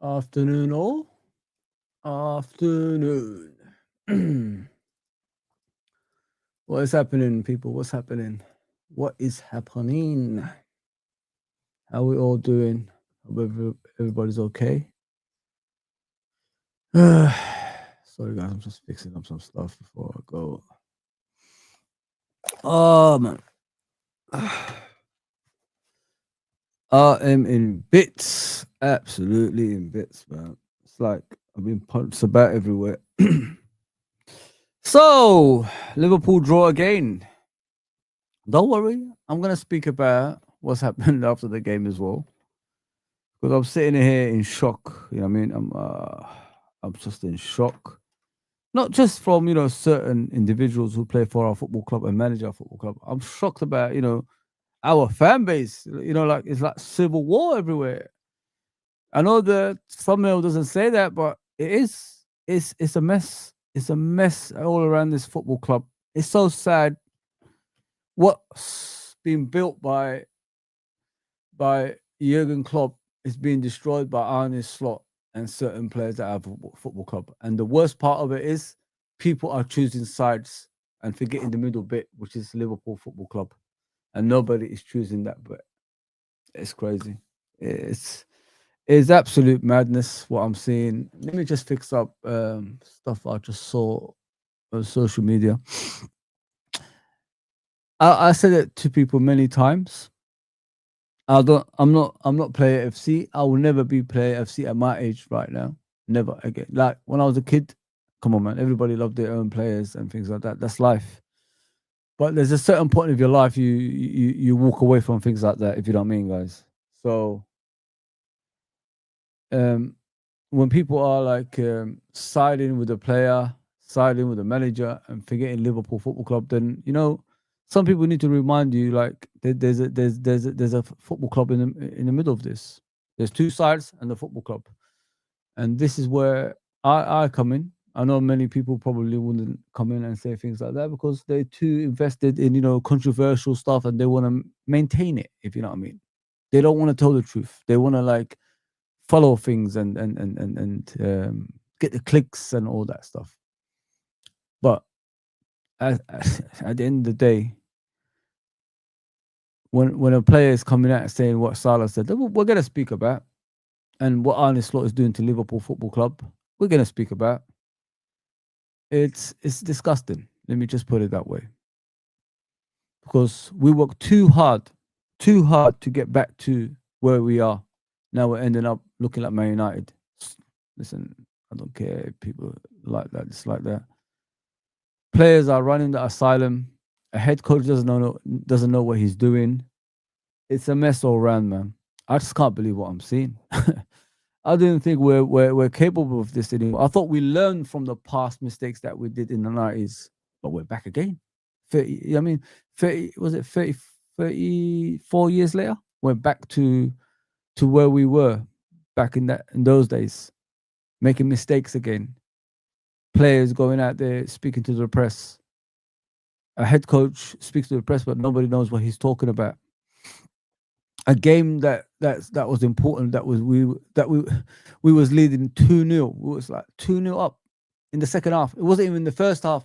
Afternoon, all. Afternoon. What is happening, people? What's happening? What is happening? How we all doing? Hope everybody's okay. Sorry, guys. I'm just fixing up some stuff before I go. Oh man. I am in bits. Absolutely in bits, man. It's like I've been punched about everywhere. So, Liverpool draw again. Don't worry. I'm going to speak about what's happened after the game as well. Because I'm sitting here in shock. You know what I mean? I'm just in shock. Not just from, certain individuals who play for our football club and manage our football club. I'm shocked about, our fan base. Like it's like civil war everywhere. I know the thumbnail doesn't say that, but it is. It's a mess. It's a mess all around this football club. It's so sad. What's been built by Jurgen Klopp is being destroyed by Arne Slot and certain players at our football club. And the worst part of it is people are choosing sides and forgetting the middle bit, which is Liverpool Football Club, and nobody is choosing that bit. It's crazy. It's absolute madness what I'm seeing. Let me just fix up stuff I just saw on social media. I said it to people many times. I'm not player FC. I will never be player FC at my age right now. Never again. Like when I was a kid, come on, man. Everybody loved their own players and things like that. That's life. But there's a certain point of your life you walk away from things like that, if you know what I mean, guys. So when people are like siding with the player, siding with the manager, and forgetting Liverpool Football Club, then some people need to remind you like there's a football club in the middle of this. There's two sides and the football club, and this is where I come in. I know many people probably wouldn't come in and say things like that because they're too invested in controversial stuff and they want to maintain it. If you know what I mean, they don't want to tell the truth. They want to like follow things and get the clicks and all that stuff. But at the end of the day, when a player is coming out and saying what Salah said, we're going to speak about, and what Arne Slot is doing to Liverpool Football Club, we're going to speak about. It's disgusting. Let me just put it that way. Because we worked too hard to get back to where we are. Now we're ending up looking like Man United. Listen, I don't care if people like that, dislike that. Players are running the asylum. A head coach doesn't know what he's doing. It's a mess all around, man. I just can't believe what I'm seeing. I didn't think we're capable of this anymore. I thought we learned from the past mistakes that we did in the 90s, but we're back again. 34 years later, we're back to where we were back in those days, making mistakes again. Players going out there speaking to the press. A head coach speaks to the press, but nobody knows what he's talking about. A game that was important. We was leading 2-0. It was like 2-0 up in the second half. It wasn't even the first half.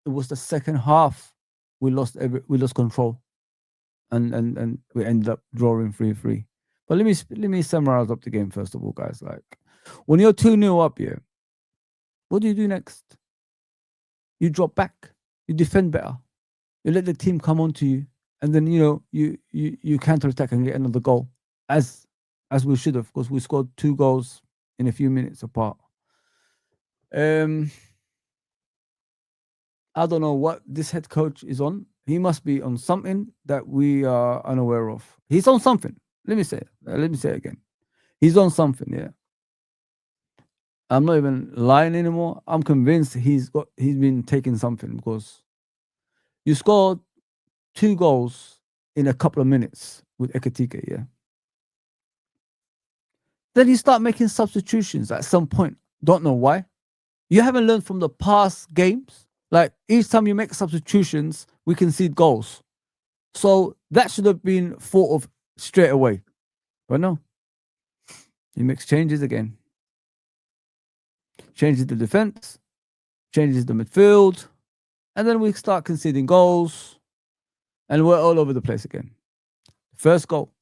It was the second half. We lost control, and we ended up drawing 3-3. But let me summarize up the game first of all, guys. Like when you're 2-0 up here, what do you do next? You drop back. You defend better. You let the team come onto you, and then you counter attack and get another goal, as we should have, because we scored 2 goals in a few minutes apart. I don't know what this head coach is on. He must be on something that we are unaware of. He's on something. Let me say it again. He's on something. Yeah. I'm not even lying anymore. I'm convinced he's been taking something, because you scored 2 goals in a couple of minutes with Ekitike, yeah. Then you start making substitutions at some point. Don't know why. You haven't learned from the past games. Like each time you make substitutions, we concede goals. So that should have been thought of straight away. But no. He makes changes again. Changes the defense, changes the midfield, and then we start conceding goals, and we're all over the place again. First goal,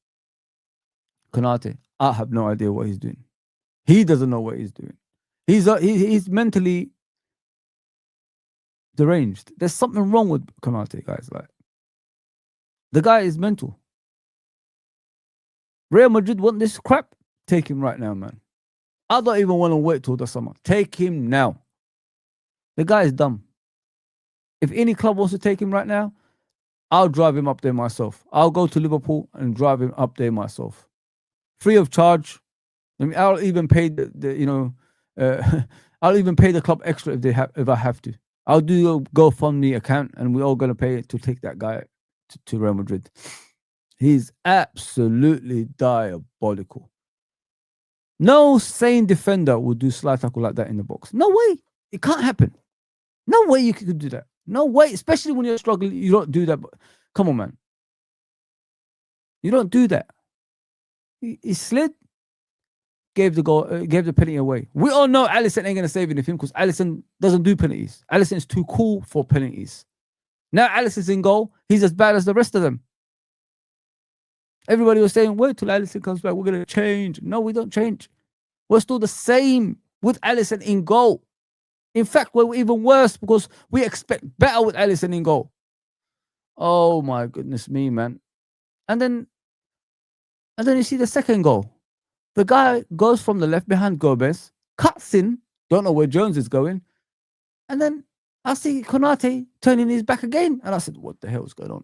Konate. I have no idea what he's doing. He doesn't know what he's doing. He's mentally deranged. There's something wrong with Konate, guys. Like, the guy is mental. Real Madrid want this crap? Take him right now, man. I don't even want to wait till the summer. Take him now. The guy is dumb. If any club wants to take him right now, I'll drive him up there myself. I'll go to Liverpool and drive him up there myself. Free of charge. I mean, I'll even pay I'll even pay the club extra if I have to. I'll do a GoFundMe account, and we're all going to pay it to take that guy to Real Madrid. He's absolutely diabolical. No sane defender would do slide tackle like that in the box. No way. It can't happen. No way you could do that. No way. Especially when you're struggling, you don't do that. Come on, man. You don't do that. He slid, gave the goal, gave the penalty away. We all know Alisson ain't going to save anything because Alisson doesn't do penalties. Alisson is too cool for penalties. Now Alisson's in goal. He's as bad as the rest of them. Everybody was saying, wait till Alisson comes back. We're going to change. No, we don't change. We're still the same with Alisson in goal. In fact, we're even worse because we expect better with Alisson in goal. Oh, my goodness me, man. And then you see the second goal. The guy goes from the left behind Gomez, cuts in, don't know where Jones is going. And then I see Konate turning his back again. And I said, what the hell is going on?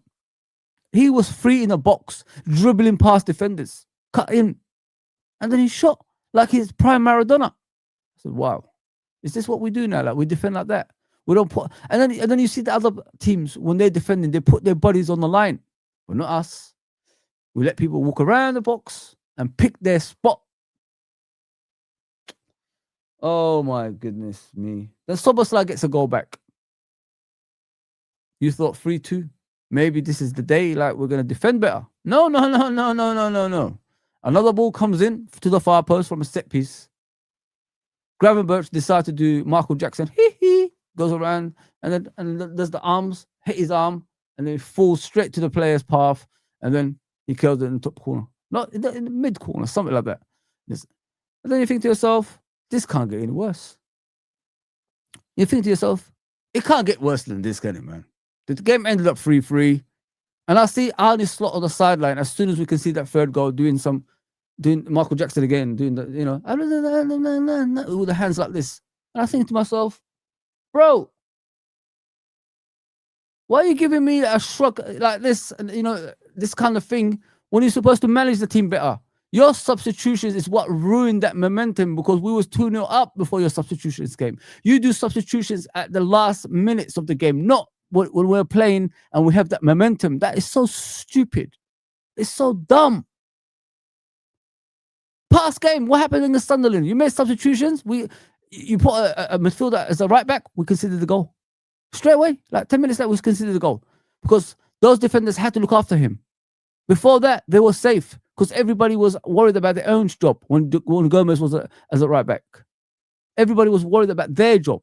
He was free in the box, dribbling past defenders, cut in. And then he shot like his prime Maradona. I said, wow, is this what we do now? Like, we defend like that? We don't put... And then you see the other teams, when they're defending, they put their bodies on the line. But not us. We let people walk around the box and pick their spot. Oh, my goodness me. Then Szoboszlai gets a goal back. You thought 3-2? Maybe this is the day, like, we're going to defend better. No. Another ball comes in to the far post from a set piece. Gravenberch decides to do Michael Jackson. Goes around and then does the arms, hit his arm, and then falls straight to the player's path. And then he curls it in the top corner. Not in the mid corner, something like that. And then you think to yourself, this can't get any worse. You think to yourself, it can't get worse than this, can it, man? The game ended up 3-3. And I see Arne slot on the sideline as soon as we can see that third goal, doing Michael Jackson again, doing the, with the hands like this. And I think to myself, bro, why are you giving me a shrug like this and, this kind of thing when you're supposed to manage the team better? Your substitutions is what ruined that momentum because we was 2-0 up before your substitutions came. You do substitutions at the last minutes of the game, not when we're playing and we have that momentum. That is so stupid. It's so dumb. Past game, what happened in the Sunderland? You made substitutions. You put a midfielder as a right back. We considered the goal straight away. Like 10 minutes later, we considered the goal because those defenders had to look after him. Before that, they were safe because everybody was worried about their own job when Gomez was as a right back. Everybody was worried about their job.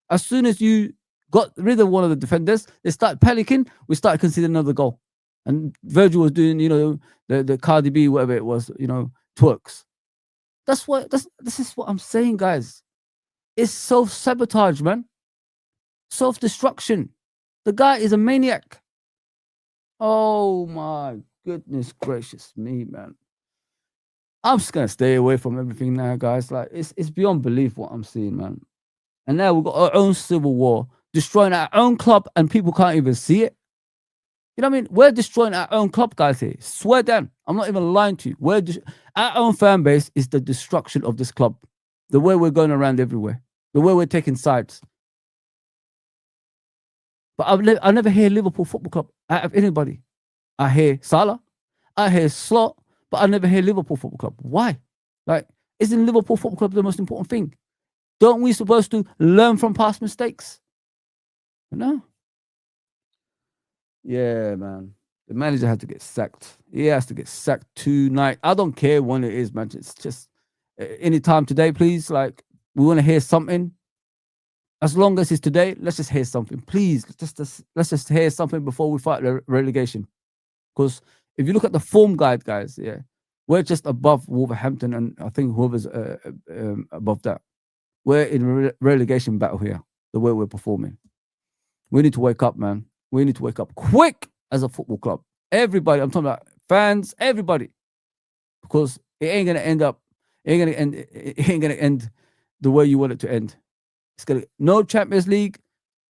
As soon as you got rid of one of the defenders, they started panicking. We started considering another goal. And Virgil was doing, the Cardi B, whatever it was, twerks. This is what I'm saying, guys. It's self-sabotage, man. Self-destruction. The guy is a maniac. Oh, my goodness gracious me, man. I'm just going to stay away from everything now, guys. Like, it's beyond belief what I'm seeing, man. And now we've got our own civil war, destroying our own club, and people can't even see it. You know what I mean? We're destroying our own club, guys, here. Swear down. I'm not even lying to you. Our own fan base is the destruction of this club. The way we're going around everywhere. The way we're taking sides. But I never hear Liverpool Football Club out of anybody. I hear Salah. I hear Slot. But I never hear Liverpool Football Club. Why? Like, isn't Liverpool Football Club the most important thing? Don't we supposed to learn from past mistakes? No. Yeah, man. The manager had to get sacked. He has to get sacked tonight. I don't care when it is, man. It's just any time today, please. Like, we want to hear something. As long as it's today, let's just hear something, please. Let's just hear something before we fight the relegation. Because if you look at the form guide, guys, yeah, we're just above Wolverhampton, and I think whoever's above that. We're in a relegation battle here. The way we're performing, we need to wake up, man. We need to wake up quick as a football club. Everybody, I'm talking about fans, everybody, because it ain't gonna end up. It ain't gonna end the way you want it to end. It's gonna no Champions League,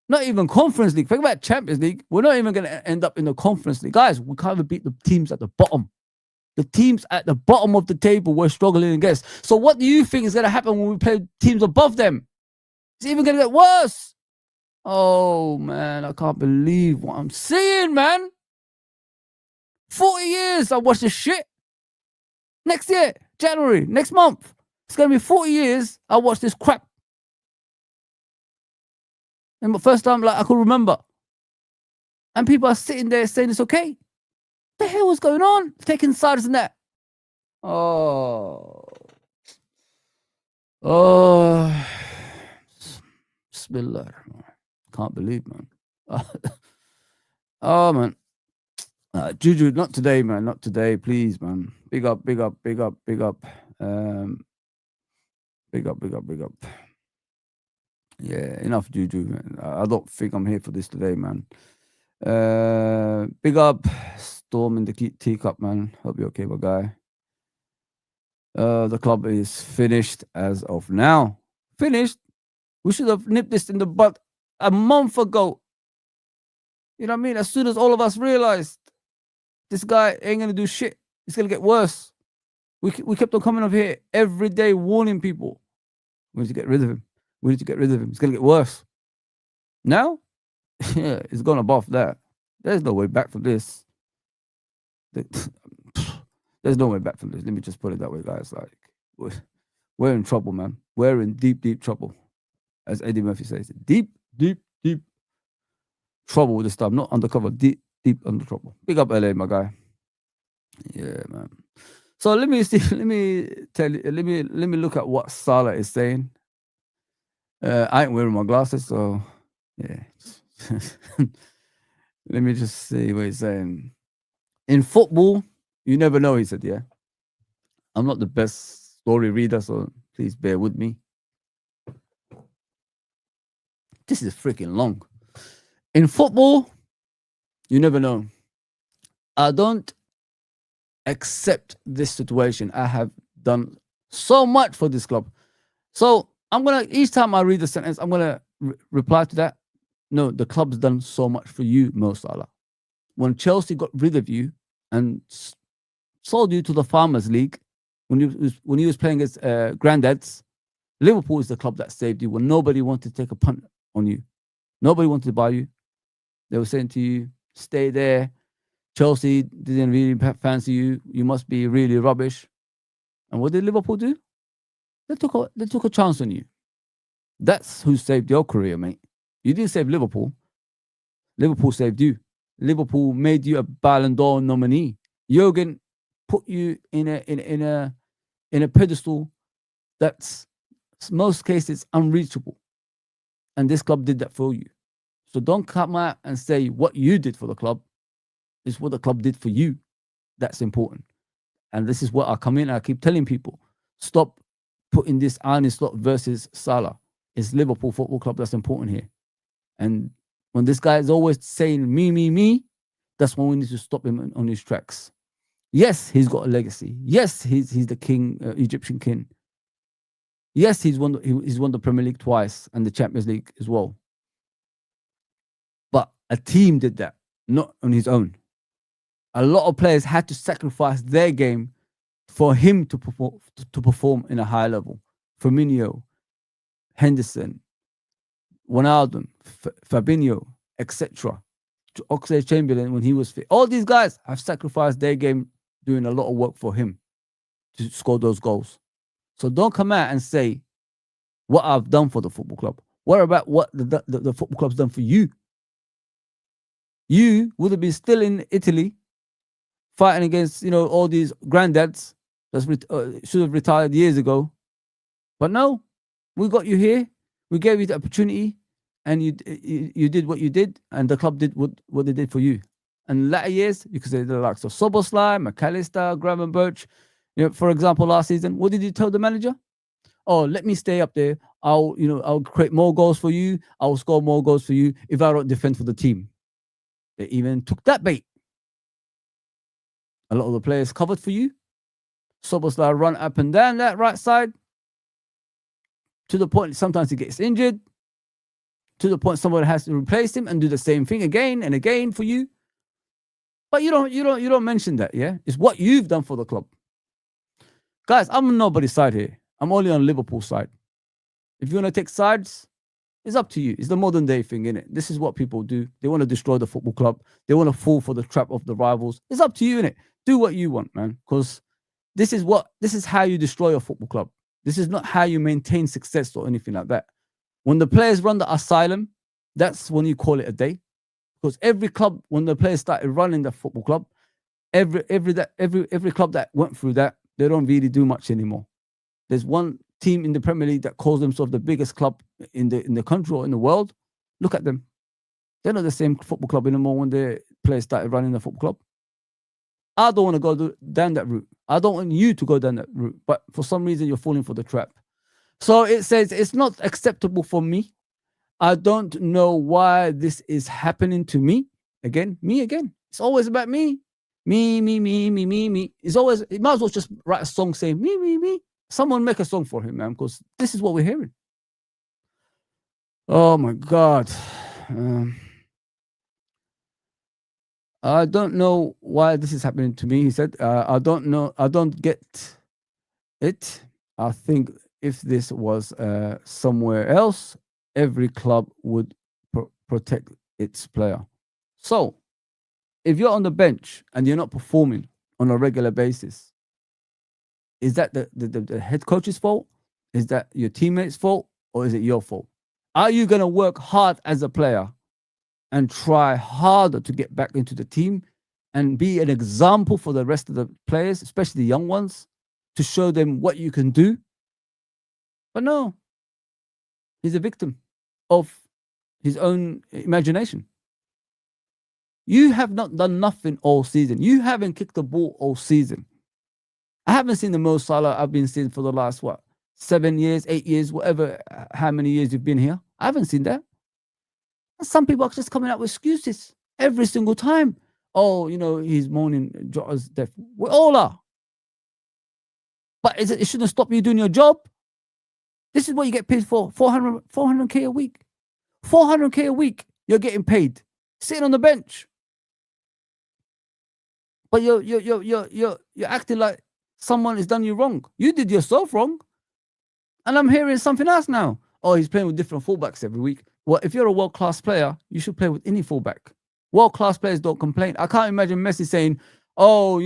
not even Conference League. Think about Champions League. We're not even gonna end up in the Conference League, guys. We can't even beat the teams at the bottom. The teams at the bottom of the table we're struggling against. So what do you think is gonna happen when we play teams above them? It's even gonna get worse. Oh man, I can't believe what I'm seeing, man. 40 years I watched this shit. Next year, January, next month, it's gonna be 40 years I watched this crap. And the first time, like, I could remember. And people are sitting there saying it's okay. What the hell was going on? Taking sides in that. Oh. Bismillah. Can't believe, man. Oh, man. Juju, not today, man. Not today, please, man. Big up, big up, big up, big up. Big up, big up, big up. Yeah, enough Juju, man. I don't think I'm here for this today, man. Big up, Storm in the teacup, man. Hope you're okay, my guy. The club is finished as of now. Finished? We should have nipped this in the bud a month ago. You know what I mean? As soon as all of us realized this guy ain't gonna do shit, it's gonna get worse. We kept on coming up here every day warning people. We need to get rid of him. We need to get rid of him. It's gonna get worse. Now, yeah, it's gone above that. There's no way back from this. There's no way back from this. Let me just put it that way, guys. Like, we're in trouble, man. We're in deep, deep trouble. As Eddie Murphy says, deep, deep, deep trouble this time. Not undercover, deep, deep under trouble. Big up LA, my guy. Yeah, man. So let me see. Let me tell you. Let me look at what Salah is saying. I ain't wearing my glasses, so yeah. Let me just see what he's saying. In football, you never know, he said, yeah. I'm not the best story reader, so please bear with me. This is freaking long. In football, you never know. I don't accept this situation. I have done so much for this club. So I'm going to, each time I read the sentence, I'm going to reply to that. No, the club's done so much for you, Mo Salah. When Chelsea got rid of you and sold you to the Farmers League, when he was playing against Granddads, Liverpool is the club that saved you when nobody wanted to take a punt on you. Nobody wanted to buy you. They were saying to you, stay there. Chelsea didn't really fancy you. You must be really rubbish. And what did Liverpool do? They took a chance on you. That's who saved your career, mate. You didn't save Liverpool. Liverpool saved you. Liverpool made you a Ballon d'Or nominee. Jurgen put you in a pedestal that's most cases unreachable. And this club did that for you. So don't come out and say what you did for the club. It's what the club did for you. That's important. And this is what I come in and I keep telling people. Stop putting this Arne Slot versus Salah. It's Liverpool Football Club that's important here. And when this guy is always saying me, that's when we need to stop him on his tracks. Yes, he's got a legacy. Yes, he's the king, Egyptian king. Yes, he's won the Premier League twice and the Champions League as well. But a team did that, not on his own. A lot of players had to sacrifice their game for him to perform in a high level. Firmino, Henderson, Ronaldo, Fabinho, etc. Oxlade-Chamberlain when he was fit. All these guys have sacrificed their game doing a lot of work for him to score those goals. So don't come out and say what I've done for the football club. What about what the football club's done for you? You would have been still in Italy fighting against, you know, all these granddads that should have retired years ago. But no, we got you here. We gave you the opportunity, and you did what you did, and the club did what they did for you. And latter years, you could say the likes of Soboslai, McAllister, Graham Birch. You know, for example, last season, what did you tell the manager? Oh, let me stay up there. I'll create more goals for you. I'll score more goals for you if I don't defend for the team. They even took that bait. A lot of the players covered for you. Soboslai run up and down that right side to the point sometimes he gets injured. To the point somebody has to replace him and do the same thing again and again for you. But you don't mention that, yeah? It's what you've done for the club. Guys, I'm on nobody's side here. I'm only on Liverpool side. If you want to take sides, it's up to you. It's the modern day thing, innit? This is what people do. They want to destroy the football club. They want to fall for the trap of the rivals. It's up to you, innit? Do what you want, man. Because this is how you destroy a football club. This is not how you maintain success or anything like that. When the players run the asylum, that's when you call it a day. Because every club, when the players started running the football club, every club that went through that, they don't really do much anymore. There's one team in the Premier League that calls themselves the biggest club in the country or in the world. Look at them. They're not the same football club anymore when the players started running the football club. I don't want to go down that route. I don't want you to go down that route. But for some reason, you're falling for the trap. So it says it's not acceptable for me. I don't know why this is happening to me. Me again. It's always about me. Me. It's always, it might as well just write a song saying me. Someone make a song for him, man, because this is what we're hearing. Oh my God. I don't know why this is happening to me. He said, I don't know. I don't get it. I think if this was somewhere else, every club would protect its player. So if you're on the bench and you're not performing on a regular basis, is that the head coach's fault? Is that your teammates' fault? Or is it your fault? Are you going to work hard as a player and try harder to get back into the team and be an example for the rest of the players, especially the young ones, to show them what you can do? But no, he's a victim of his own imagination. You have not done nothing all season. You haven't kicked the ball all season. I haven't seen the Mo Salah I've been seeing for the last, 7 years, 8 years, whatever, how many years you've been here. I haven't seen that. And some people are just coming up with excuses every single time. Oh, he's mourning Jota's death. We all are. But it shouldn't stop you doing your job. This is what you get paid for, 400K a week. 400K a week you're getting paid, sitting on the bench. But you're acting like someone has done you wrong. You did yourself wrong. And I'm hearing something else now. Oh, he's playing with different fullbacks every week. Well, if you're a world-class player, you should play with any fullback. World-class players don't complain. I can't imagine Messi saying, oh,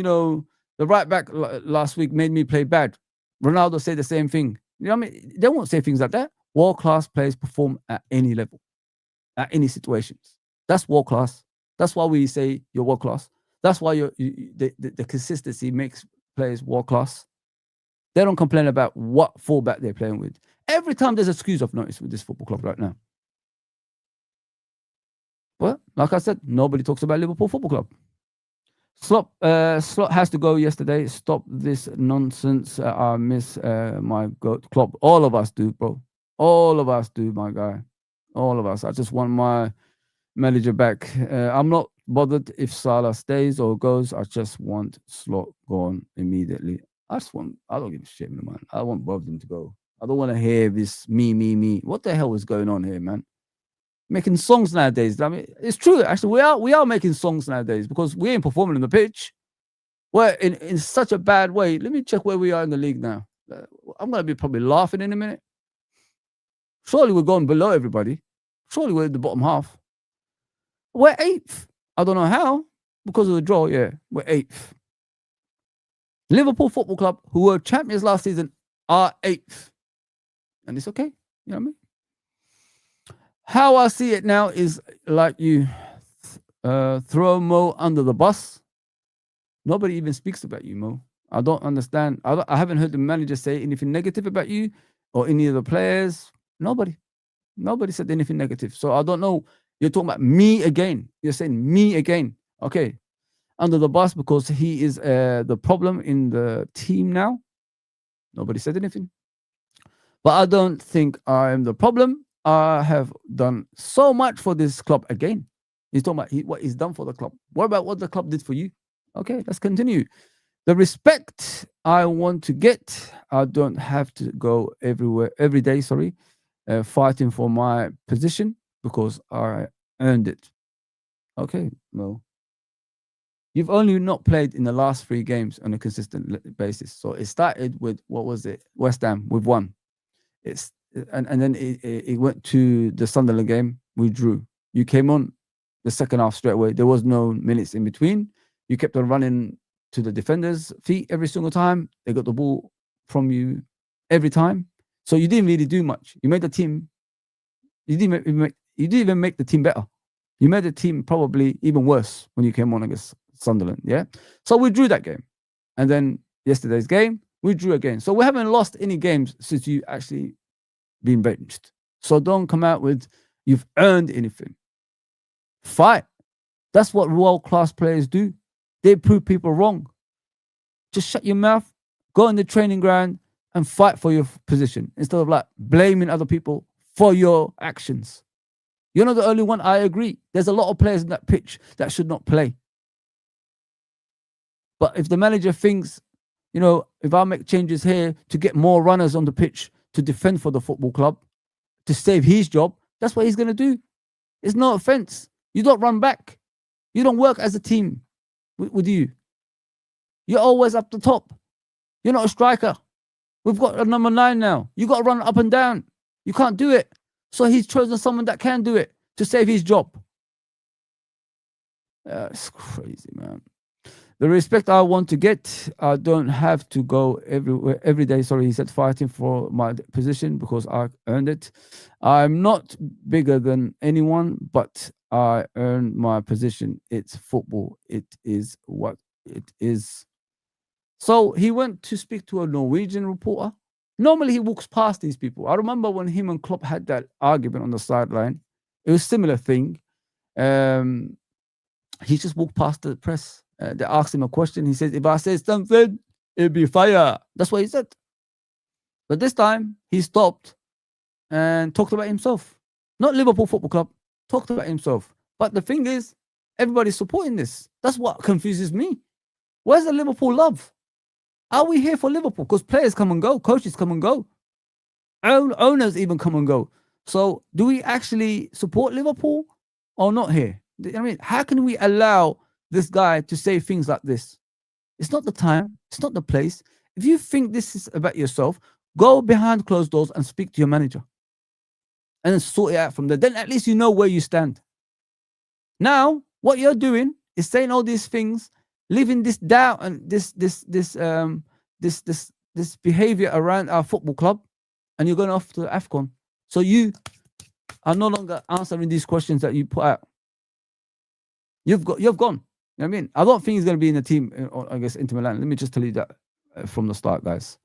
the right back last week made me play bad. Ronaldo said the same thing. You know what I mean? They won't say things like that. World-class players perform at any level, at any situations. That's world-class. That's why we say you're world-class. That's why the consistency makes players world-class. They don't complain about what fullback they're playing with. Every time there's an excuse I've noticed with this football club right now. But like I said, nobody talks about Liverpool Football Club. Slot has to go yesterday. Stop this nonsense. I miss my goat club. All of us do, bro. All of us do, my guy. All of us. I just want my manager back. I'm not bothered if Salah stays or goes. I just want Slot gone immediately. I don't give a shit, man. I want both of them to go. I don't want to hear this me. What the hell is going on here, man? Making songs nowadays. I mean, it's true. Actually, we are making songs nowadays because we ain't performing on the pitch. We're in such a bad way. Let me check where we are in the league now. I'm going to be probably laughing in a minute. Surely we're going below everybody. Surely we're in the bottom half. We're 8th. I don't know how. Because of the draw, yeah. We're 8th. Liverpool Football Club, who were champions last season, are 8th. And it's okay. You know what I mean? How I see it now is like you throw Mo under the bus Nobody even speaks about you, Mo. I don't understand. I haven't heard the manager say anything negative about you or any of the players. Nobody said anything negative. So I don't know. You're talking about me again. You're saying me again. Okay, under the bus because he is the problem in the team now. Nobody said anything. But I don't think I am the problem. I have done so much for this club again. He's talking about what he's done for the club. What about what the club did for you? Okay, let's continue. The respect I want to get, I don't have to go every day, fighting for my position because I earned it. Okay, well, you've only not played in the last 3 games on a consistent basis. So it started with, what was it? West Ham with 1. And then it went to the Sunderland game. We drew. You came on the second half straight away. There was no minutes in between. You kept on running to the defenders' feet every single time. They got the ball from you every time. So you didn't really do much. You made the team. You didn't even make the team better. You made the team probably even worse when you came on against Sunderland. Yeah. So we drew that game, and then yesterday's game we drew again. So we haven't lost any games since you actually been benched. So don't come out with you've earned anything. Fight. That's what world-class players do. They prove people wrong. Just shut your mouth, go in the training ground and fight for your position instead of like blaming other people for your actions. You're not the only one. I agree. There's a lot of players in that pitch that should not play. But if the manager thinks, if I make changes here to get more runners on the pitch to defend for the football club, to save his job, that's what he's going to do. It's no offense. You don't run back. You don't work as a team with you. You're always up the top. You're not a striker. We've got a number 9 now. You got to run up and down. You can't do it. So he's chosen someone that can do it to save his job. It's crazy, man. The respect I want to get, I don't have to go every day. Sorry, he said, fighting for my position because I earned it. I'm not bigger than anyone, but I earned my position. It's football. It is what it is. So he went to speak to a Norwegian reporter. Normally he walks past these people. I remember when him and Klopp had that argument on the sideline. It was a similar thing. He just walked past the press. They asked him a question. He says, if I say something, it'll be fire. That's what he said. But this time, he stopped and talked about himself. Not Liverpool Football Club. Talked about himself. But the thing is, everybody's supporting this. That's what confuses me. Where's the Liverpool love? Are we here for Liverpool? Because players come and go. Coaches come and go. Owners even come and go. So do we actually support Liverpool or not here? I mean, how can we allow this guy to say things like this? It's not the time. It's not the place. If you think this is about yourself, go behind closed doors and speak to your manager and then sort it out from there. Then at least you know where you stand. Now, what you're doing is saying all these things, leaving this doubt and this behavior around our football club, and you're going off to AFCON. So you are no longer answering these questions that you put out. You've gone. You know what I mean? I don't think he's going to be in the team, I guess, Inter Milan. Let me just tell you that from the start, guys.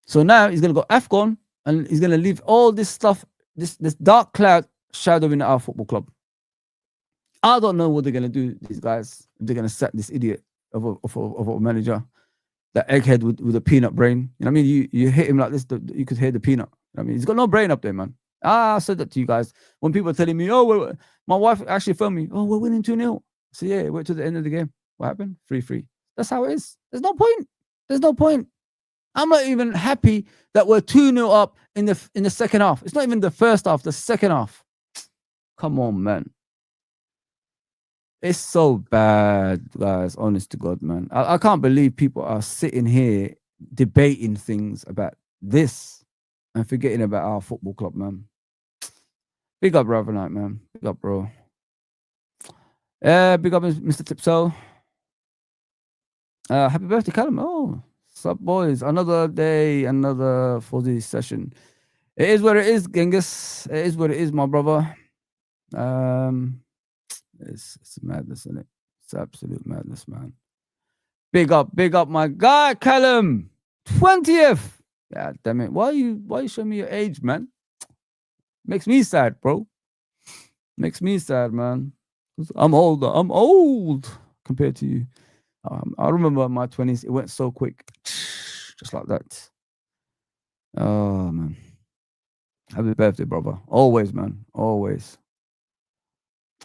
So now he's going to go AFCON, and he's going to leave all this stuff, this dark cloud shadowing our football club. I don't know what they're going to do, these guys. If they're going to sack this idiot of a manager, that egghead with a peanut brain. You know what I mean? You hit him like this, you could hear the peanut. You know what I mean? He's got no brain up there, man. I said that to you guys. When people are telling me, oh, my wife actually phoned me, oh, we're winning 2-0. So yeah, wait till the end of the game. What happened? 3-3. That's how it is. There's no point. There's no point. I'm not even happy that we're 2-0 up in the second half. It's not even the first half, the second half. Come on, man. It's so bad, guys. Honest to God, man. I can't believe people are sitting here debating things about this and forgetting about our football club, man. Big up, Brother Knight, man. Big up, bro. Big up, Mr. Tipso. Happy birthday, Callum. Oh, sup, boys. Another day, another Fuzzy session. It is what it is, Genghis. It is what it is, my brother. It's madness, isn't it? It's absolute madness, man. Big up my guy, Callum. 20th. Yeah, damn it. Why you showing me your age, man? Makes me sad, bro. Makes me sad, man. I'm older. I'm old compared to you. I remember my 20s. It went so quick, just like that. Oh man. Happy birthday, brother. Always, man. Always.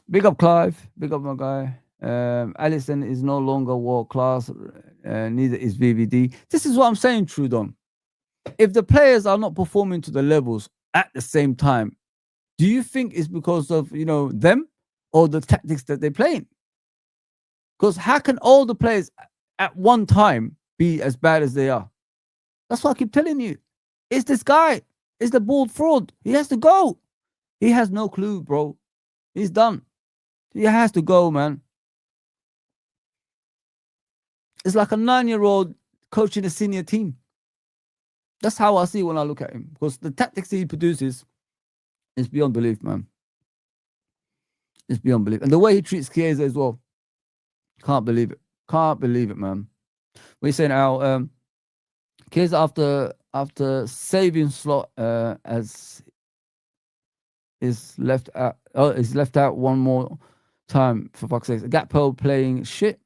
Big up Clive. Big up my guy. Allison is no longer world class. Neither is VVD. This is what I'm saying, Trudon. If the players are not performing to the levels at the same time, do you think it's because of them or the tactics that they're playing? Because how can all the players at one time be as bad as they are? That's what I keep telling you. It's this guy. It's the bald fraud. He has to go. He has no clue, bro. He's done. He has to go, man. It's like a 9-year-old coaching a senior team. That's how I see it when I look at him. Because the tactics he produces is beyond belief, man. It's beyond belief. And the way he treats Chiesa as well. Can't believe it. Can't believe it, man. What are you saying, Al? Chiesa after saving Slot as is left out one more time, for fuck's sake. Gakpo playing shit.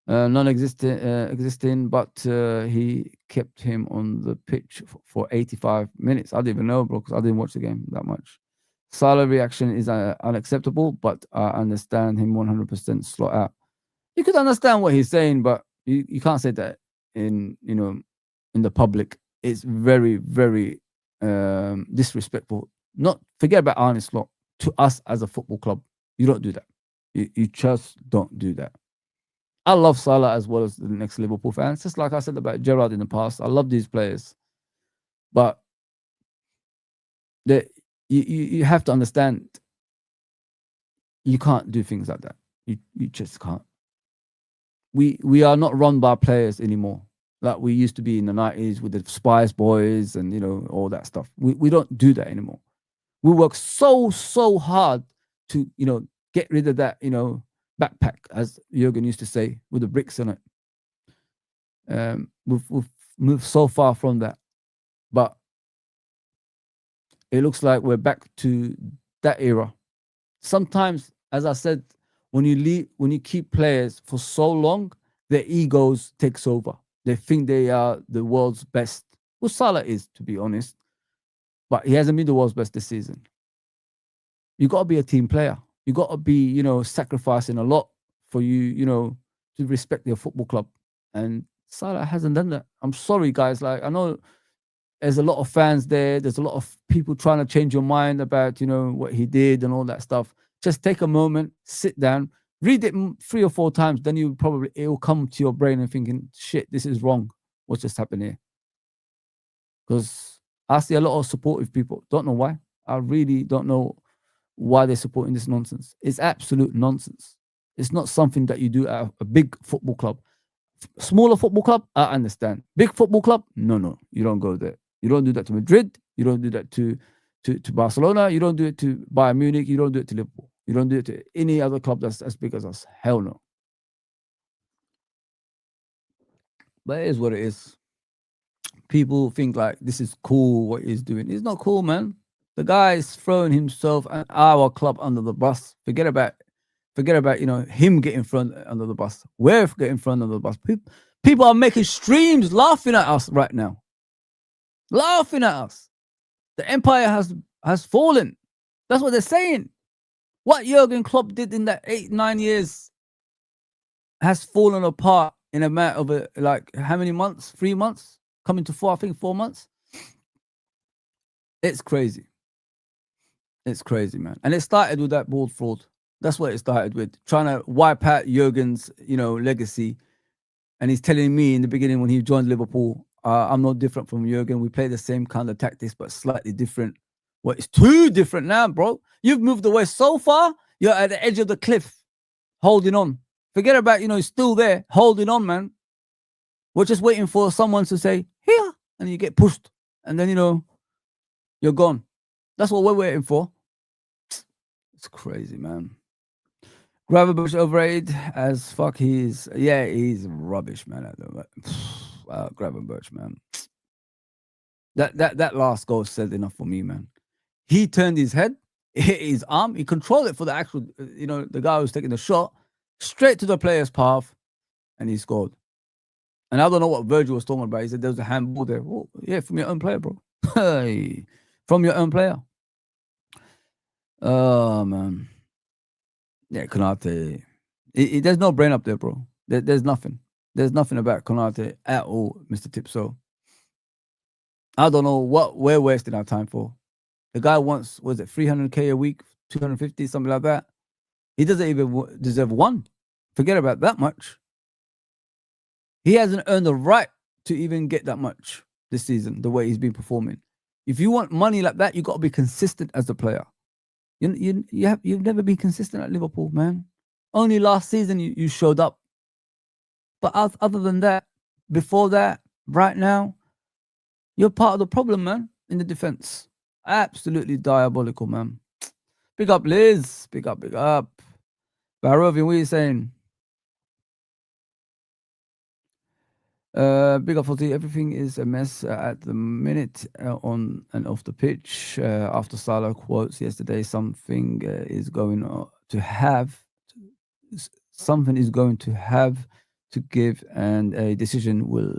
Existing, but he kept him on the pitch for 85 minutes. I didn't even know, bro, because I didn't watch the game that much. Salah reaction is unacceptable, but I understand him 100% Slot out. You could understand what he's saying, but you can't say that in the public. It's very, very disrespectful. Not forget about Arne Slot. To us as a football club, you don't do that. You just don't do that. I love Salah as well as the next Liverpool fans. Just like I said about Gerrard in the past, I love these players, but you have to understand you can't do things like that. You just can't. We are not run by players anymore like we used to be in the 90s with the Spice Boys and all that stuff. We don't do that anymore. We work so hard to get rid of that backpack, as Jurgen used to say, with the bricks in it. We've moved so far from that, but it looks like we're back to that era. Sometimes, as I said, when you keep players for so long, their egos takes over. They think they are the world's best. Well, Salah is, to be honest, but he hasn't been the world's best this season. You got to be a team player. You got to be, sacrificing a lot for you, to respect your football club. And Salah hasn't done that. I'm sorry, guys. Like, I know there's a lot of fans there. There's a lot of people trying to change your mind about, what he did and all that stuff. Just take a moment, sit down, read it 3 or 4 times. Then it will come to your brain and thinking, shit, this is wrong. What's just happened here? Because I see a lot of supportive people. Don't know why. I really don't know why they're supporting this nonsense. It's absolute nonsense. It's not something that you do at a big football club. Smaller football club, I understand. Big football club, no, you don't go there. You don't do that to Madrid. You don't do that to Barcelona. You don't do it to Bayern Munich. You don't do it to Liverpool. You don't do it to any other club that's as big as us. Hell no. But it is what it is. People think like this is cool what he's doing. It's not cool, man. The guy is throwing himself and our club under the bus. Forget about him getting thrown under the bus. We're getting thrown under the bus. People are making streams laughing at us right now. Laughing at us. The empire has fallen. That's what they're saying. What Jurgen Klopp did in that 8-9 years has fallen apart in a matter of like how many months? 3 months? Coming to 4, I think 4 months. It's crazy. It's crazy, man. And it started with that bald fraud. That's what it started with. Trying to wipe out Jurgen's, legacy. And he's telling me in the beginning when he joined Liverpool, I'm not different from Jurgen. We play the same kind of tactics, but slightly different. Well, it's too different now, bro. You've moved away so far. You're at the edge of the cliff, holding on. Forget about, he's still there, holding on, man. We're just waiting for someone to say, here, and you get pushed. And then, you're gone. That's what we're waiting for. It's crazy, man. Gravenberch overrated as fuck. He's rubbish, man. At the moment. Gravenberch, man. That last goal said enough for me, man. He turned his head, hit his arm, he controlled it for the actual, the guy who was taking the shot, straight to the player's path, and he scored. And I don't know what Virgil was talking about. He said there was a handball there. Oh, yeah, from your own player, bro. From your own player. Oh, man. Yeah, Konate. There's no brain up there, bro. There's nothing. There's nothing about Konate at all, Mr. Tipso. I don't know what we're wasting our time for. The guy wants, was it 300K a week, 250, something like that? He doesn't even deserve one. Forget about that much. He hasn't earned the right to even get that much this season, the way he's been performing. If you want money like that, you got to be consistent as a player. You've never been consistent at Liverpool, man. Only last season you showed up. But other than that, before that, right now, you're part of the problem, man, in the defense. Absolutely diabolical, man. Big up, Liz. Big up, big up. Barovian, what are you saying? Big up, 40. Everything is a mess at the minute on and off the pitch. After Salah quotes yesterday, something is going to have to give, and a decision will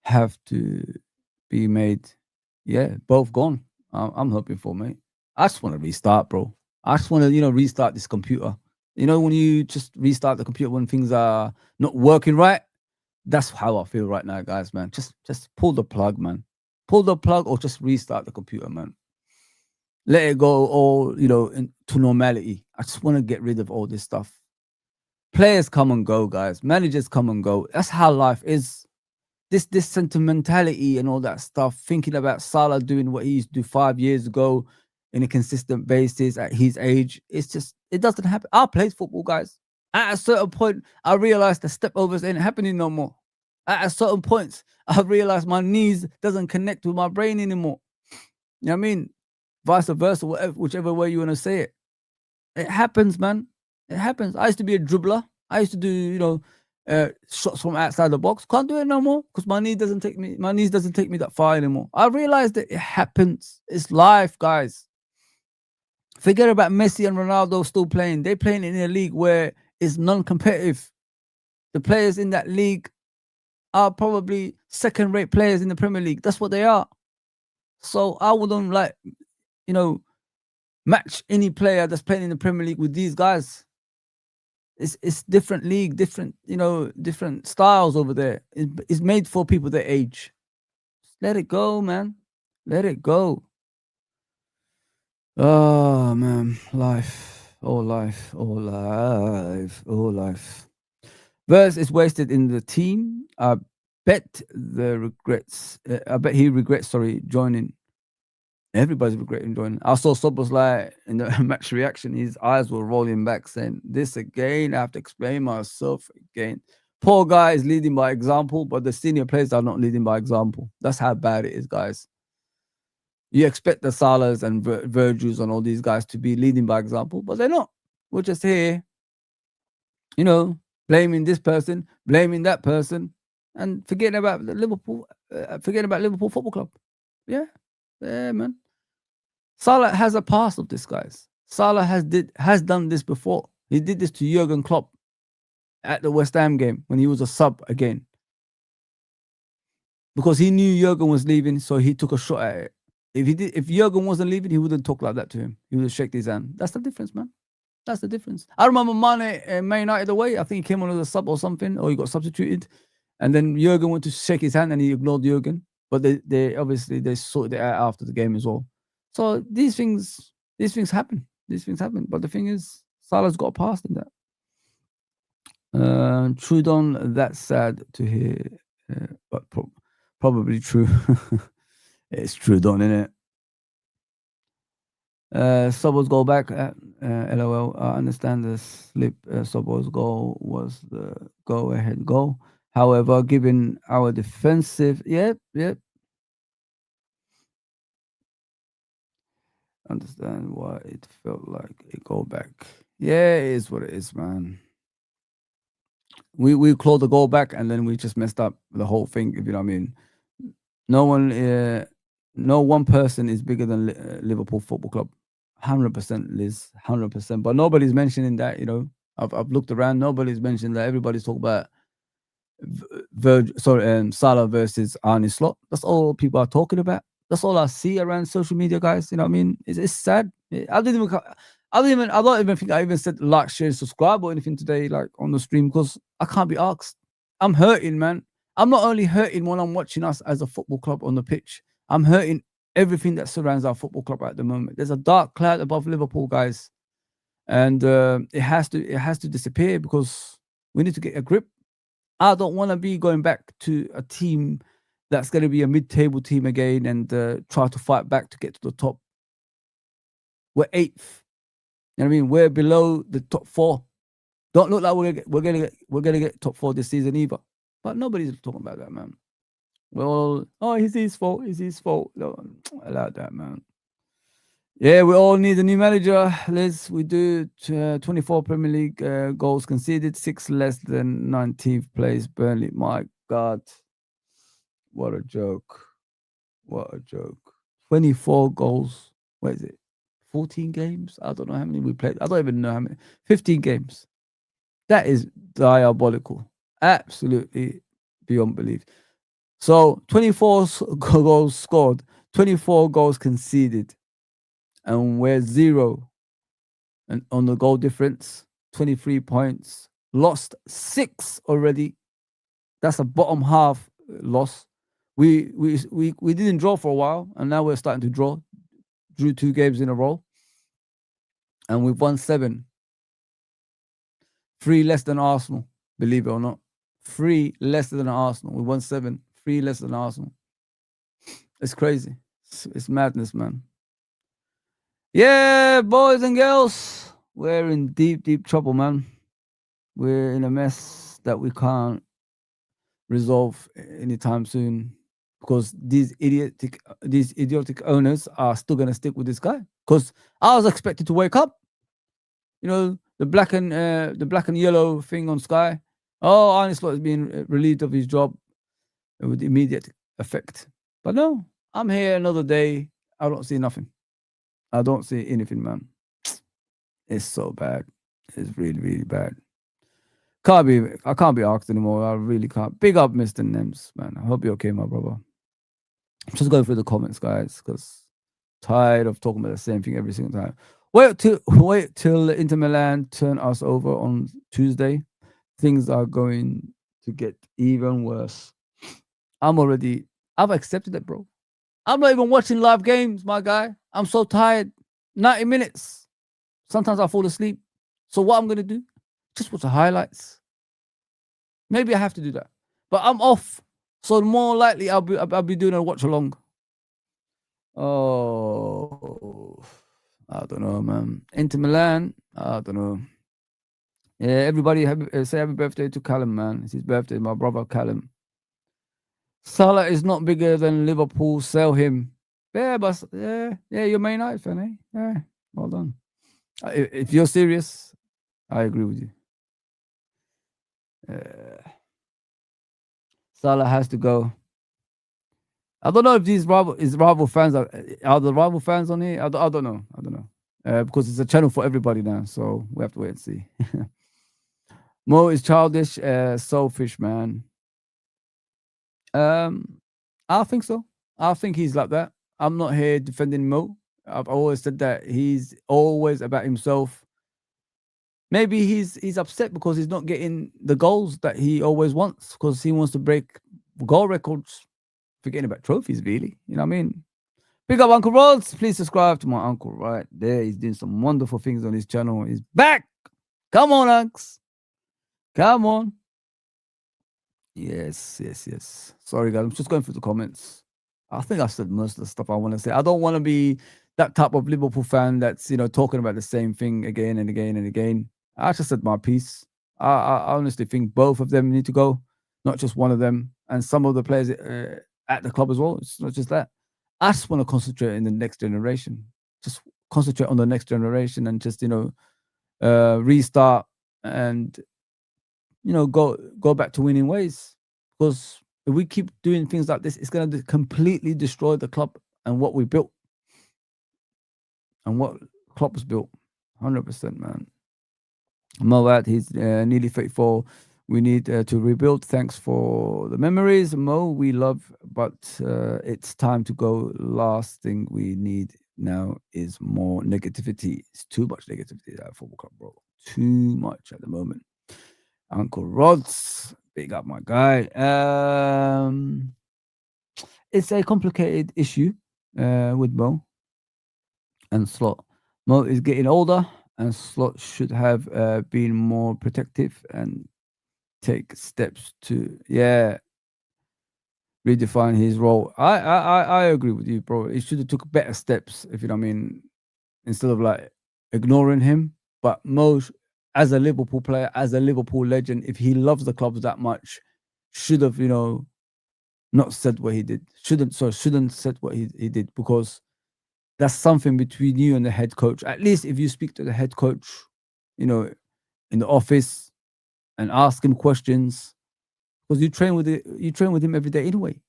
have to be made. Yeah, both gone. I'm hoping for, mate. I just want to restart, bro. I just want to, restart this computer. When you just restart the computer when things are not working right. That's how I feel right now, guys, man. Just pull the plug, man. Pull the plug or just restart the computer, man. Let it go all, to normality. I just want to get rid of all this stuff. Players come and go, guys. Managers come and go. That's how life is. This sentimentality and all that stuff, thinking about Salah doing what he used to do 5 years ago in a consistent basis at his age, it doesn't happen. I played football, guys. At a certain point, I realized the step overs ain't happening no more. At a certain points, I realized my knees doesn't connect with my brain anymore. You know what I mean? Vice versa, whichever way you want to say it. It happens, man. It happens. I used to be a dribbler. I used to do, shots from outside the box. Can't do it no more because my knees doesn't take me that far anymore. I realized that it happens. It's life, guys. Forget about Messi and Ronaldo still playing. They're playing in a league where it's non-competitive. The players in that league are probably second-rate players in the Premier League. That's what they are. So I wouldn't match any player that's playing in the Premier League with these guys. It's different league, different styles over there. It's made for people their age. Just let it go, man. Let it go. Oh, man. Life. Oh, life. Oh, life. Oh, life. Verse is wasted in the team. I bet he regrets, joining. Everybody's regretting joining. I saw Sobos like in the match reaction, his eyes were rolling back saying, this again, I have to explain myself again. Poor guy is leading by example, but the senior players are not leading by example. That's how bad it is, guys. You expect the Salahs and Virgils and all these guys to be leading by example, but they're not. We're just here, blaming this person, blaming that person, and forgetting about Liverpool Football Club. Yeah, man. Salah has a past of this, guys. Salah has done this before. He did this to Jurgen Klopp at the West Ham game when he was a sub again. Because he knew Jurgen was leaving, so he took a shot at it. If Jurgen wasn't leaving, he wouldn't talk like that to him. He would have shake his hand. That's the difference, man. That's the difference. I remember Mane, Man United away. I think he came on as a sub or something, or he got substituted. And then Jurgen went to shake his hand and he ignored Jurgen. But they obviously sorted it out after the game as well. So these things happen. These things happen. But the thing is, Salah's got a past in that. Trudon, that's sad to hear, but probably true. It's Trudon, isn't it? Sobos goal back. LOL. I understand the slip. Sobos goal was the go-ahead goal. However, given our defensive, yep. Understand why it felt like a goal back. Yeah, it is what it is, man. We clawed the goal back, and then we just messed up the whole thing. If you know what I mean. No one, no one person is bigger than Liverpool Football Club. 100%, Liz. 100%. But nobody's mentioning that. You know, I've looked around. Nobody's mentioned that. Everybody's talking about Salah versus Arne Slot. That's all people are talking about. That's all I see around social media, guys. You know what I mean? It's sad. I didn't even. I don't even think I even said like, share, subscribe or anything today, like on the stream, because I can't be asked. I'm hurting, man. I'm not only hurting when I'm watching us as a football club on the pitch. I'm hurting everything that surrounds our football club at the moment. There's a dark cloud above Liverpool, guys, and it has to disappear because we need to get a grip. I don't want to be going back to a team that's going to be a mid-table team again and try to fight back to get to the top. We're 8th. You know what I mean? We're below the top 4. Don't look like we're gonna get top 4 this season either. But nobody's talking about that, man. Well, oh, it's his fault. It's his fault. No, I like that, man. Yeah, we all need a new manager, Liz. We do 24 Premier League goals conceded, 6 less than 19th place. Burnley, my God. What a joke. What a joke. 24 goals. What is it? 14 games? I don't know how many we played. I don't even know how many. 15 games. That is diabolical. Absolutely beyond belief. So 24 goals scored, 24 goals conceded, and we're 0 and on the goal difference, 23 points. Lost 6 already. That's a bottom half loss. We didn't draw for a while, and now we're starting to draw. Drew 2 games in a row, and we've won 7. 3 less than Arsenal, believe it or not. 3 less than Arsenal. We won 7. 3 less than Arsenal. It's crazy. It's madness, man. Yeah, boys and girls, we're in deep, deep trouble, man. We're in a mess that we can't resolve anytime soon because these idiotic owners are still gonna stick with this guy. Because I was expected to wake up. You know, the black and yellow thing on Sky. Oh, Arne Slot is being relieved of his job with immediate effect. But no, I'm here another day. I don't see nothing. I don't see anything, man. It's so bad. It's really, really bad. I can't be asked anymore. I really can't. Big up, Mr. Nems, man. I hope you're okay, my brother. I'm just going through the comments, guys, because tired of talking about the same thing every single time. Wait till Inter Milan turn us over on Tuesday. Things are going to get even worse. I've accepted it, bro. I'm not even watching live games, my guy. I'm so tired. 90 minutes. Sometimes I fall asleep. So what I'm going to do, just watch the highlights. Maybe I have to do that. But I'm off. So more likely I'll be doing a watch along. Oh, I don't know, man. Inter Milan, I don't know. Yeah, everybody say happy birthday to Callum, man. It's his birthday, my brother Callum. Salah is not bigger than Liverpool. Sell him. Yeah, but yeah, you're Man United fan, eh? Yeah, well done. If you're serious, I agree with you. Salah has to go. I don't know if these rival fans are the rival fans on here. I don't know. I don't know because it's a channel for everybody now, so we have to wait and see. Mo is childish, selfish, man. I think so. I think he's like that. I'm not here defending Mo. I've always said that he's always about himself. Maybe he's upset because he's not getting the goals that he always wants because he wants to break goal records. Forgetting about trophies, really. You know what I mean? Big up Uncle Rods. Please subscribe to my uncle right there. He's doing some wonderful things on his channel. He's back. Come on, Unks. Come on. Yes. Sorry, guys. I'm just going through the comments. I think I've said most of the stuff I want to say. I don't want to be that type of Liverpool fan that's, talking about the same thing again and again and again. I just said my piece. I honestly think both of them need to go, not just one of them. And some of the players at the club as well. It's not just that. I just want to concentrate in the next generation. Just concentrate on the next generation and just, restart, and go back to winning ways. Because if we keep doing things like this, it's going to completely destroy the club and what we built and what Klopp's built. 100%, man. Moad, he's nearly 34. We need to rebuild. Thanks for the memories, Mo. We love, but it's time to go. Last thing we need now is more negativity. It's too much negativity at football club, bro. Too much at the moment. Uncle Rods, big up my guy. It's a complicated issue with Mo and Slot. Mo is getting older, and Slot should have been more protective and take steps to redefine his role. I agree with you, bro. He should have took better steps, if you know what I mean, instead of like ignoring him. But Mo, as a Liverpool player, as a Liverpool legend, if he loves the club that much, should have, not said what he did. Shouldn't said what he did, because that's something between you and the head coach. At least if you speak to the head coach, in the office, and ask him questions, because you train with him every day anyway.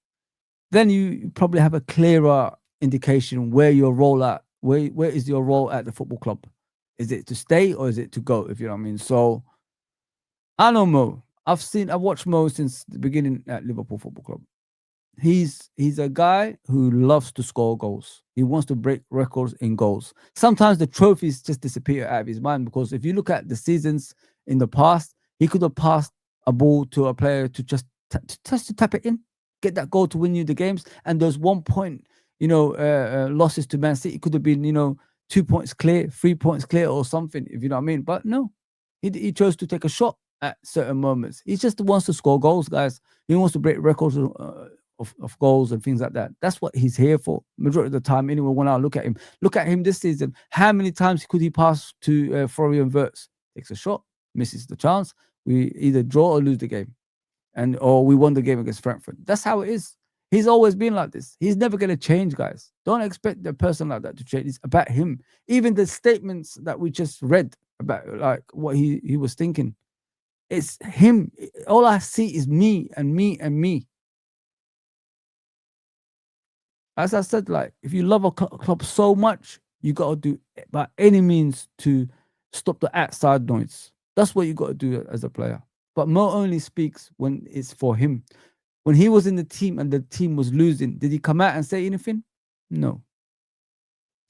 Then you probably have a clearer indication where your role at. Where is your role at the football club? Is it to stay or is it to go? If you know what I mean. So I know Mo. I've watched Mo since the beginning at Liverpool Football Club. He's a guy who loves to score goals. He wants to break records in goals. Sometimes the trophies just disappear out of his mind, because if you look at the seasons in the past, he could have passed a ball to a player to just to tap it in, get that goal to win you the games. And those 1 point, losses to Man City could have been, 2 points clear, 3 points clear, or something, if you know what I mean. But no, he chose to take a shot at certain moments. He just wants to score goals, guys. He wants to break records of goals and things like that. That's what he's here for. Majority of the time, anyway, when I look at him this season, how many times could he pass to Florian Wirtz? Takes a shot, misses the chance. We either draw or lose the game, or we won the game against Frankfurt. That's how it is. He's always been like this. He's never going to change, guys. Don't expect a person like that to change. It's about him. Even the statements that we just read about, like what he was thinking, it's him. All I see is me and me and me. As I said, like, if you love a club so much, you got to do by any means to stop the outside noise. That's what you got to do as a player. But Mo only speaks when it's for him. When he was in the team and the team was losing, did he come out and say anything? No.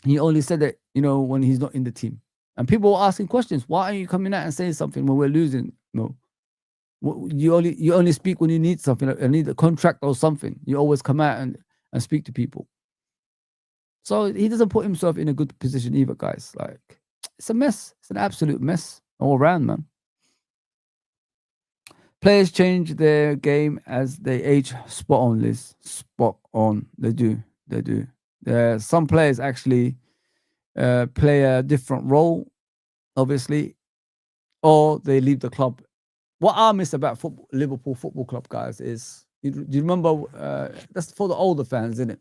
He only said that, when he's not in the team. And people were asking questions. Why are you coming out and saying something when we're losing? No. You only speak when you need something. Like, I need a contract or something. You always come out and speak to people. So he doesn't put himself in a good position either, guys. Like, it's a mess. It's an absolute mess all around, man. Players change their game as they age. Spot on, Liz. Spot on. They do. Some players actually play a different role, obviously, or they leave the club. What I miss about Liverpool Football Club, guys, is, do you remember, that's for the older fans, isn't it?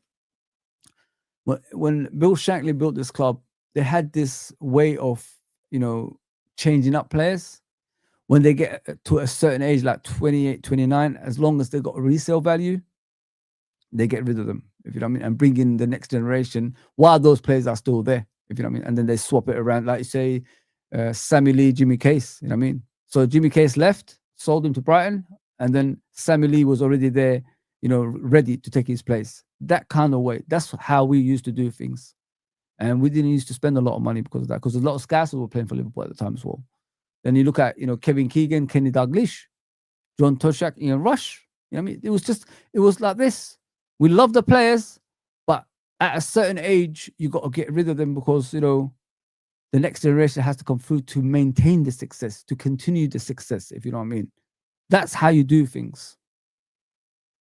When Bill Shankly built this club, they had this way of, changing up players. When they get to a certain age, like 28, 29, as long as they got a resale value, they get rid of them, if you know what I mean, and bring in the next generation while those players are still there, if you know what I mean. And then they swap it around, like you say, Sammy Lee, Jimmy Case, you know what I mean? So Jimmy Case left, sold him to Brighton, and then Sammy Lee was already there, ready to take his place. That kind of way. That's how we used to do things. And we didn't used to spend a lot of money because of that, because a lot of Scousers were playing for Liverpool at the time as well. Then you look at, Kevin Keegan, Kenny Dalglish, John Toshak, Ian Rush. You know what I mean? It was like this. We love the players, but at a certain age, you got to get rid of them, because, the next generation has to come through to maintain the success, to continue the success, if you know what I mean. That's how you do things.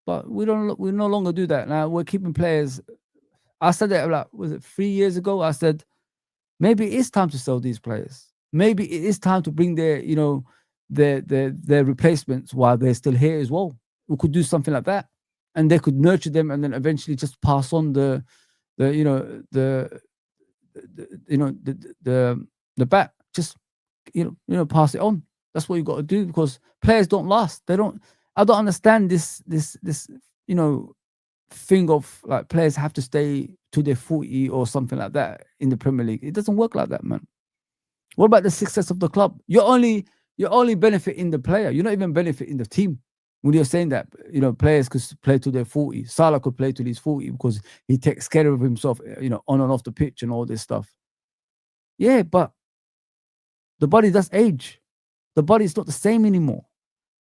But we no longer do that. Now we're keeping players. I said that, like, was it 3 years ago? I said, maybe it is time to sell these players. Maybe it is time to bring their replacements while they're still here as well. We could do something like that, and they could nurture them, and then eventually just pass on the bat. Just pass it on. That's what you got to do, because players don't last. They don't. I don't understand this thing of like players have to stay to their 40 or something like that in the Premier League. It doesn't work like that, man. What about the success of the club? You're only benefiting the player. You're not even benefiting the team when you're saying that. Players could play to their 40. Salah could play to his 40 because he takes care of himself, on and off the pitch and all this stuff. Yeah, but the body does age. The body's not the same anymore.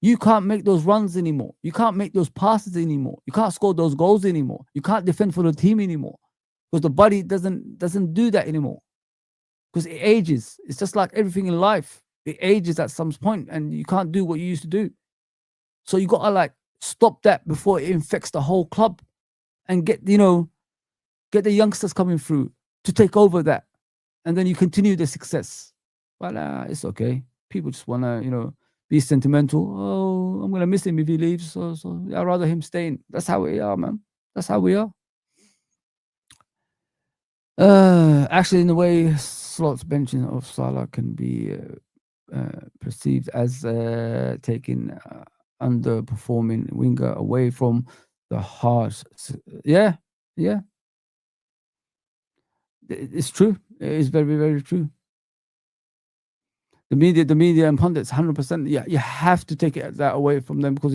You can't make those runs anymore. You can't make those passes anymore. You can't score those goals anymore. You can't defend for the team anymore, because the body doesn't do that anymore, because it ages. It's just like everything in life. It ages at some point, and you can't do what you used to do. So you gotta like stop that before it infects the whole club, and get the youngsters coming through to take over that, and then you continue the success. But it's okay. People just wanna be sentimental. Oh, I'm gonna miss him if he leaves. So I'd rather him staying. That's how we are, man. That's how we are. Actually, in a way, Slot's benching of Salah can be perceived as taking underperforming winger away from the heart. Yeah. It's true. It is very, very true. The media and pundits, 100%. Yeah, you have to take that away from them, because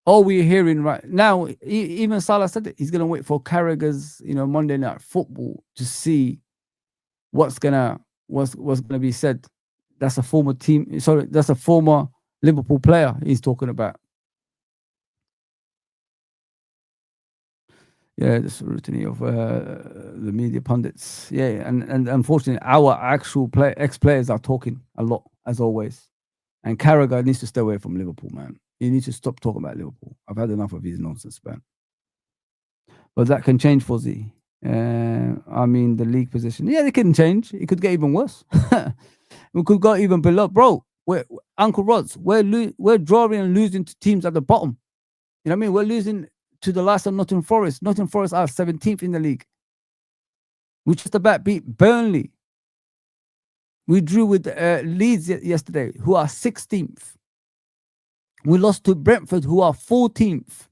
all we're hearing right now. Even Salah said it. He's gonna wait for Carragher's Monday Night Football to see what's gonna be said. That's a former team. Sorry, that's a former Liverpool player he's talking about. Yeah, the scrutiny of the media pundits. Yeah, and unfortunately, our actual ex-players are talking a lot, as always. And Carragher needs to stay away from Liverpool, man. He needs to stop talking about Liverpool. I've had enough of his nonsense, man. But that can change, Fozzy. I mean, the league position. Yeah, it can change. It could get even worse. We could go even below. Bro, Uncle Rods, we're drawing and losing to teams at the bottom. You know what I mean? We're losing to the last of Nottingham Forest. Nottingham Forest are 17th in the league. We just about beat Burnley. We drew with Leeds yesterday, who are 16th. We lost to Brentford, who are 14th.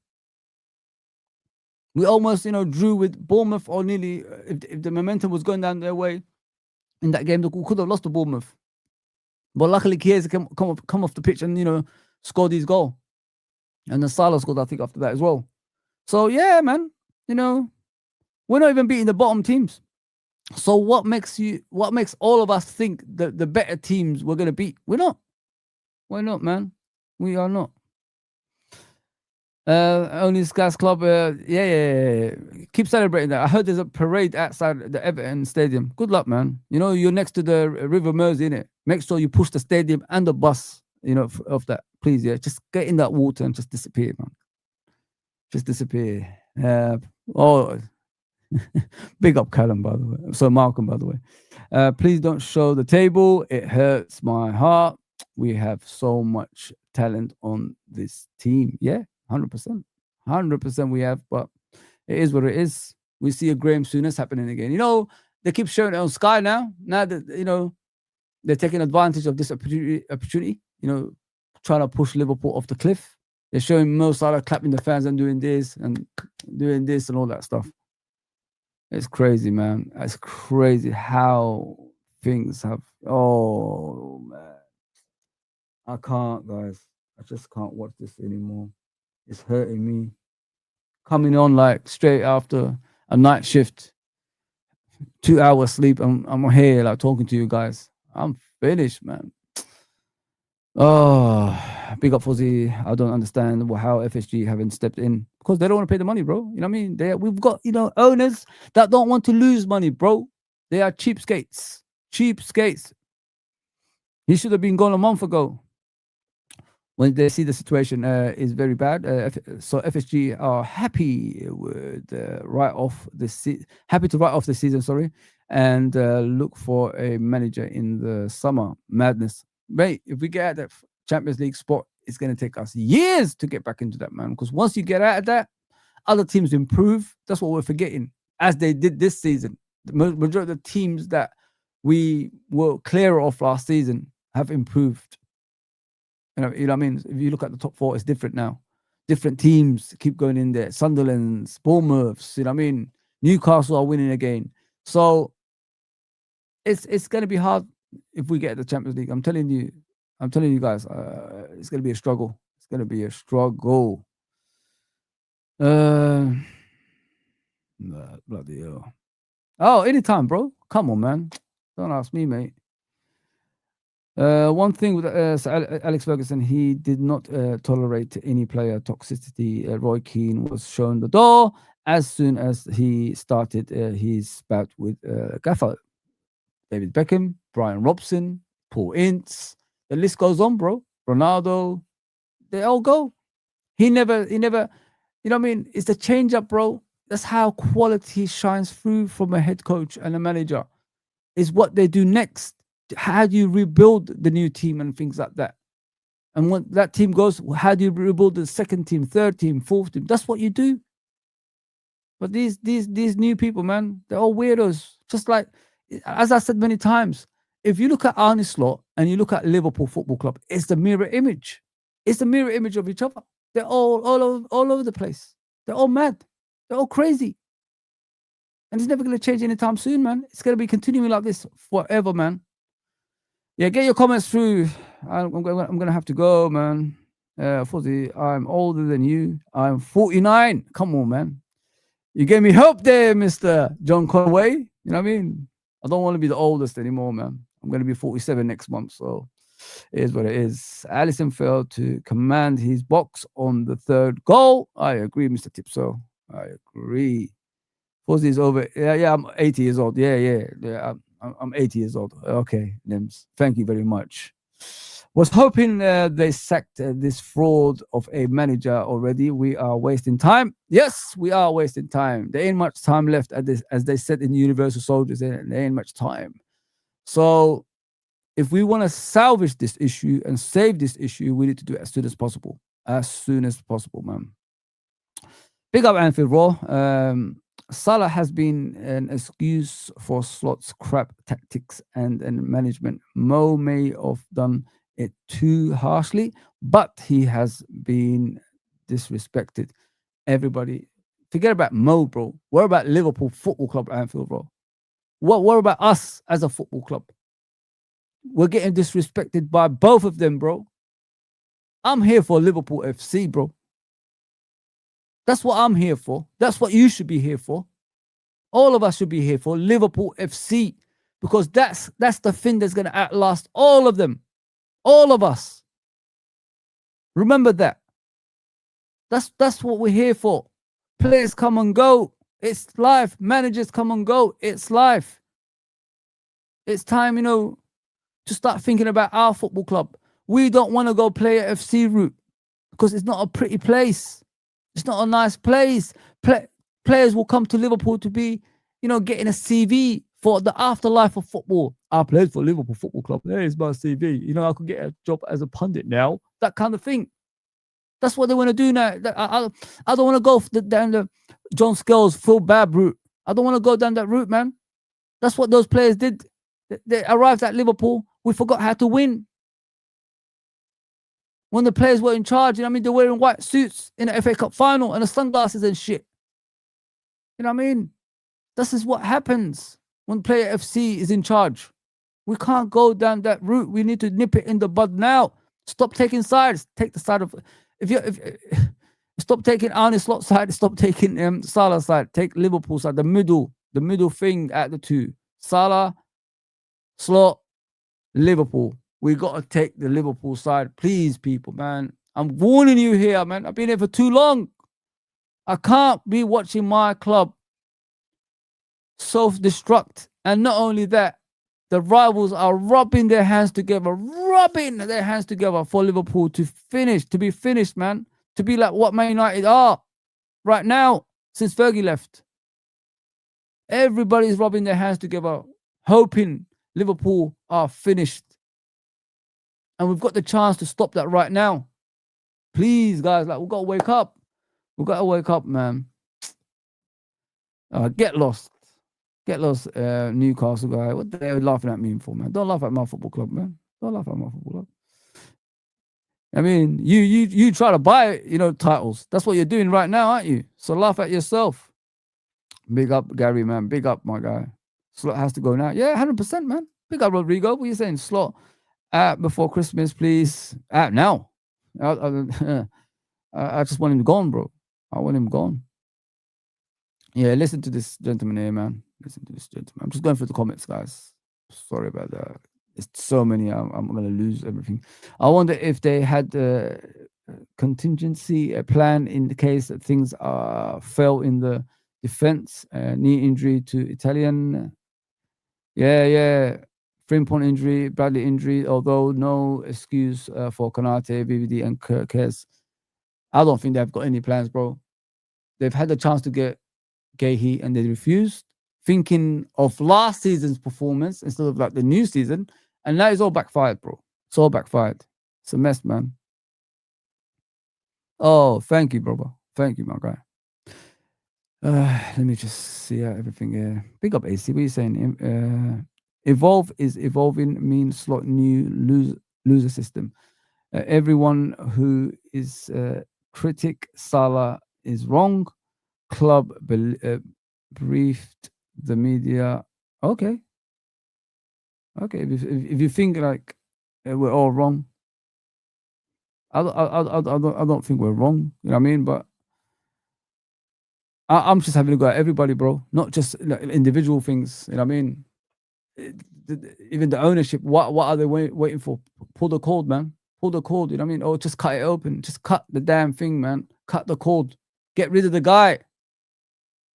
We almost, drew with Bournemouth, or nearly. If the momentum was going down their way in that game, we could have lost to Bournemouth. But luckily, Chiesa come off the pitch and scored his goal, and then Salah scored, I think, after that as well. So yeah, man, we're not even beating the bottom teams. So what makes all of us think that the better teams we're gonna beat? We're not. Why not, man? We are not. Only Scars Club. Yeah. Keep celebrating that. I heard there's a parade outside the Everton Stadium. Good luck, man. You're next to the River Mersey, innit? Make sure you push the stadium and the bus, of that. Please, yeah. Just get in that water and just disappear, man. Just disappear. Big up Callum, by the way. So Malcolm, by the way. Please don't show the table. It hurts my heart. We have so much talent on this team. Yeah, 100%. 100% we have, but it is what it is. We see a Graham Souness happening again. They keep showing it on Sky now. Now that, they're taking advantage of this opportunity, trying to push Liverpool off the cliff. They're showing Mo Salah clapping the fans and doing this and all that stuff. It's crazy, man. It's crazy how things have. Oh, man. I can't, guys. I just can't watch this anymore. It's hurting me. Coming on like straight after a night shift, 2 hours sleep. I'm here like talking to you guys. I'm finished, man. Oh, big up Fozzy. I don't understand how FSG haven't stepped in, because they don't want to pay the money, bro. You know what I mean? We've got owners that don't want to lose money, bro. They are cheapskates. Cheapskates. He should have been gone a month ago. When they see the situation is very bad, so FSG are happy with happy to write off the season. Sorry, and look for a manager in the summer. Madness. Mate, if we get out of that Champions League spot, it's going to take us years to get back into that, man. Because once you get out of that, other teams improve. That's what we're forgetting, as they did this season. The majority of the teams that we were clear of last season, have improved. You know what I mean? If you look at the top 4, it's different now. Different teams keep going in there. Sunderland's, Bournemouth's, you know what I mean? Newcastle are winning again. So it's going to be hard if we get the Champions League. I'm telling you guys, it's going to be a struggle. It's going to be a struggle. Bloody hell. Oh, anytime, bro. Come on, man. Don't ask me, mate. One thing with Alex Ferguson, he did not tolerate any player toxicity. Roy Keane was shown the door as soon as he started his bout with Gaffer. David Beckham, Brian Robson, Paul Ince, the list goes on, bro. Ronaldo, they all go. He never, you know what I mean? It's the change up, bro. That's how quality shines through from a head coach and a manager. Is what they do next. How do you rebuild the new team and things like that? And when that team goes, how do you rebuild the second team, third team, fourth team? That's what you do. But these new people, man, they're all weirdos. Just like, as I said many times, if you look at Arne Slot and you look at Liverpool Football Club, it's the mirror image. It's the mirror image of each other. They're all over the place. They're all mad. They're all crazy. And it's never going to change anytime soon, man. It's going to be continuing like this forever, man. Yeah, get your comments through. I'm going to have to go, man. Fuzzy, I'm older than you. I'm 49. Come on, man. You gave me hope there, Mr. John Conway. You know what I mean? I don't want to be the oldest anymore, man. I'm going to be 47 next month, so it is what it is. Alisson failed to command his box on the third goal. I agree, Mr. Tipso. I agree. Fuzzy is over. Yeah, I'm 80 years old. Yeah. I'm 80 years old. Okay, Nims. Thank you very much. Was hoping they sacked this fraud of a manager already. We are wasting time. Yes, we are wasting time. There ain't much time left at this, as they said in Universal Soldiers. There ain't much time. So if we want to salvage this issue and save this issue, we need to do it as soon as possible. As soon as possible, man. Big up Anfield Raw. Salah has been an excuse for Slot's crap tactics and management. Mo may have done it too harshly, but he has been disrespected. Everybody, forget about Mo, bro. What about Liverpool Football Club, Anfield, bro? What about us as a football club? We're getting disrespected by both of them, bro. I'm here for Liverpool FC, bro. That's what I'm here for. That's what you should be here for. All of us should be here for Liverpool FC, because that's the thing that's going to outlast all of them. All of us. Remember that. That's what we're here for. Players come and go. It's life. Managers come and go. It's life. It's time, to start thinking about our football club. We don't want to go play a FC route because it's not a pretty place. It's not a nice place. Players will come to Liverpool to be, getting a CV for the afterlife of football. I played for Liverpool Football Club. There's my CV. I could get a job as a pundit now. That kind of thing. That's what they want to do now. I don't want to go down the John Scales, Phil Babb route. I don't want to go down that route, man. That's what those players did. They arrived at Liverpool. We forgot how to win. When the players were in charge, they're wearing white suits in the FA Cup final and the sunglasses and shit. You know what I mean? This is what happens when Player FC is in charge. We can't go down that route. We need to nip it in the bud now. Stop taking sides. Take the side of... Stop taking Arne Slot side. Stop taking Salah side. Take Liverpool side. The middle thing at the two. Salah, Slot, Liverpool. We got to take the Liverpool side. Please, people, man. I'm warning you here, man. I've been here for too long. I can't be watching my club self-destruct. And not only that, the rivals are rubbing their hands together for Liverpool to be finished, man. To be like what Man United are right now since Fergie left. Everybody's rubbing their hands together, hoping Liverpool are finished. And we've got the chance to stop that right now. Please, guys, we've got to wake up. We've got to wake up, man. Get lost. Get lost, Newcastle guy. What the hell are you laughing at me for, man? Don't laugh at my football club, man. Don't laugh at my footballer. I mean, you try to buy, titles. That's what you're doing right now, aren't you? So laugh at yourself. Big up, Gary, man. Big up, my guy. Slot has to go now. Yeah, 100%, man. Big up, Rodrigo. What are you saying? Slot out before Christmas, please. Out now. I just want him gone, bro. I want him gone. Yeah, listen to this gentleman here, man. Listen to this gentleman. I'm just going through the comments, guys. Sorry about that. It's so many. I'm going to lose everything. I wonder if they had a contingency plan in the case that things fell in the defense. Knee injury to Italian. Yeah. Frimpong injury, Bradley injury, although no excuse for Konate, BVD, and Kirkes. I don't think they've got any plans, bro. They've had the chance to get Gahey and they refused, thinking of last season's performance instead of like the new season. And now it's all backfired, bro. It's all backfired. It's a mess, man. Oh, thank you, brother. Thank you, my guy. Let me just see everything here. Big up AC. What are you saying? Evolve is evolving means slot new loser system. Everyone who is critic Salah is wrong. Club briefed the media. Okay. If you think like we're all wrong, I don't think we're wrong. You know what I mean? But I'm just having a go at everybody, bro. Not just individual things. You know what I mean? Even the ownership. What are they waiting for? Pull the cord, man. Pull the cord. You know what I mean? Oh, just cut it open. Just cut the damn thing, man. Cut the cord. Get rid of the guy.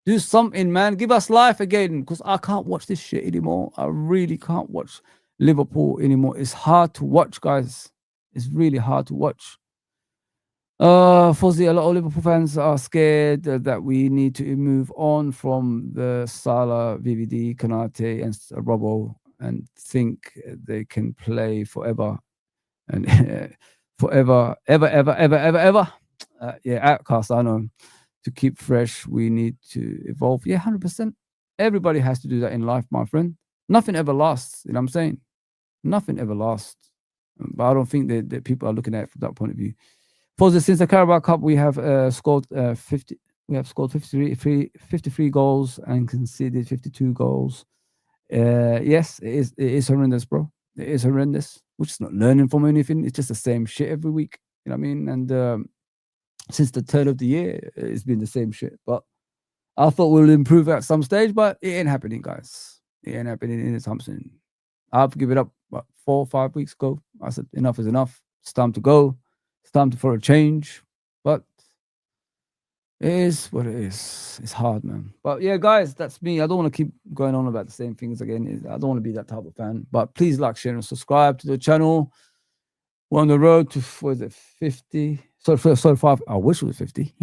Do something, man. Give us life again, because I can't watch this shit anymore. I really can't watch Liverpool anymore. It's hard to watch, guys. It's really hard to watch. Fozzie, a lot of Liverpool fans are scared that we need to move on from the Salah, VVD, Konate, and Robbo, and think they can play forever and forever, ever. Yeah, outcast, I know. To keep fresh, we need to evolve. Yeah, 100%. Everybody has to do that in life, my friend. Nothing ever lasts. You know what I'm saying? Nothing ever lasts. But I don't think that people are looking at it from that point of view. Since the Carabao Cup, we have scored 50. We have scored 53 goals and conceded 52 goals. Yes, it is horrendous, bro. It is horrendous. We're just not learning from anything. It's just the same shit every week. You know what I mean? And since the turn of the year, it's been the same shit. But I thought we'll improve at some stage, but it ain't happening, guys. It ain't happening anytime soon. I've given up 4 or 5 weeks ago. I said enough is enough. It's time to go. It's time for a change. But it is what it is. It's hard, man. But yeah, guys, that's me. I don't want to keep going on about the same things again. I don't want to be that type of fan. But please like, share, and subscribe to the channel. We're on the road to, 50? Sorry, 5. I wish it was 50.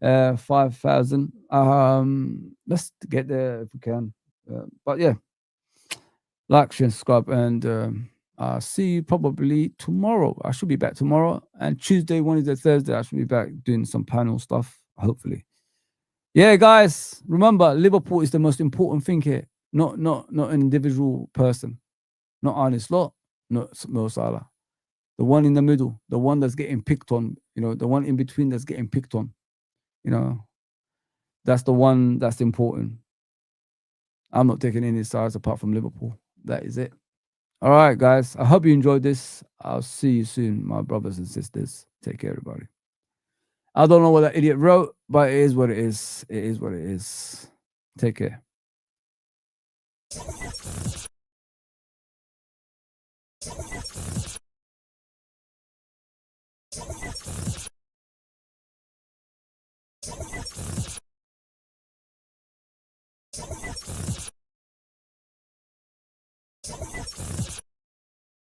5,000. Let's get there if we can. But yeah, like, share, and subscribe, and I'll see you probably tomorrow. I should be back tomorrow, and Tuesday, Wednesday, Thursday, I should be back doing some panel stuff, hopefully. Yeah, guys, remember, Liverpool is the most important thing here. Not an individual person. Not Arne Slot, not Mo Salah. The one in the middle, the one that's getting picked on, the one in between that's getting picked on, that's the one that's important. I'm not taking any sides apart from Liverpool. That is it. All right, guys. I hope you enjoyed this. I'll see you soon, my brothers and sisters. Take care, everybody. I don't know what that idiot wrote, but it is what it is. It is what it is. Take care.